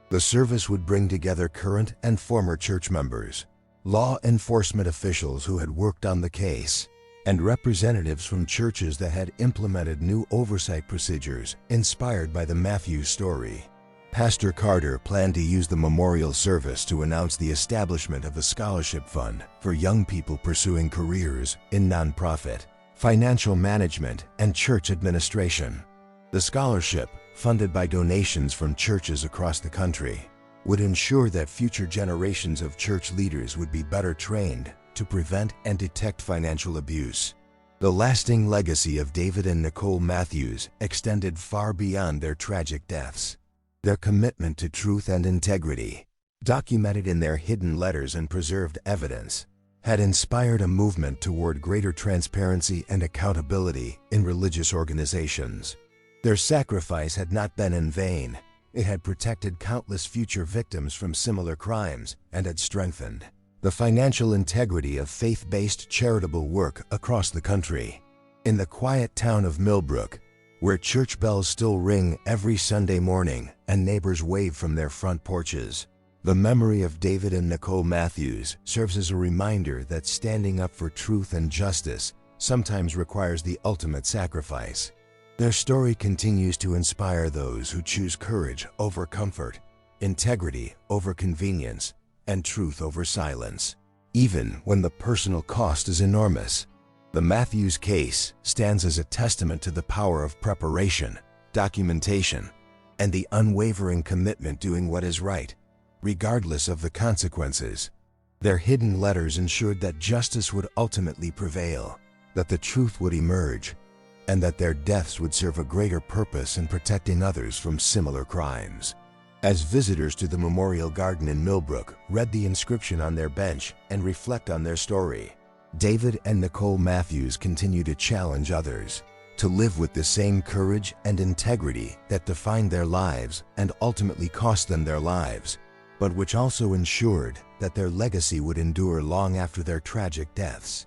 The service would bring together current and former church members, law enforcement officials who had worked on the case, and representatives from churches that had implemented new oversight procedures inspired by the Matthews story. Pastor Carter planned to use the memorial service to announce the establishment of a scholarship fund for young people pursuing careers in nonprofit, financial management, and church administration. The scholarship, funded by donations from churches across the country, would ensure that future generations of church leaders would be better trained to prevent and detect financial abuse. The lasting legacy of David and Nicole Matthews extended far beyond their tragic deaths. Their commitment to truth and integrity, documented in their hidden letters and preserved evidence, had inspired a movement toward greater transparency and accountability in religious organizations. Their sacrifice had not been in vain. It had protected countless future victims from similar crimes and had strengthened the financial integrity of faith-based charitable work across the country. In the quiet town of Millbrook, where church bells still ring every Sunday morning and neighbors wave from their front porches, the memory of David and Nicole Matthews serves as a reminder that standing up for truth and justice sometimes requires the ultimate sacrifice. Their story continues to inspire those who choose courage over comfort, integrity over convenience, and truth over silence, even when the personal cost is enormous. The Matthews case stands as a testament to the power of preparation, documentation, and the unwavering commitment doing what is right, regardless of the consequences. Their hidden letters ensured that justice would ultimately prevail, that the truth would emerge, and that their deaths would serve a greater purpose in protecting others from similar crimes. As visitors to the Memorial Garden in Millbrook read the inscription on their bench and reflect on their story, David and Nicole Matthews continue to challenge others to live with the same courage and integrity that defined their lives and ultimately cost them their lives, but which also ensured that their legacy would endure long after their tragic deaths.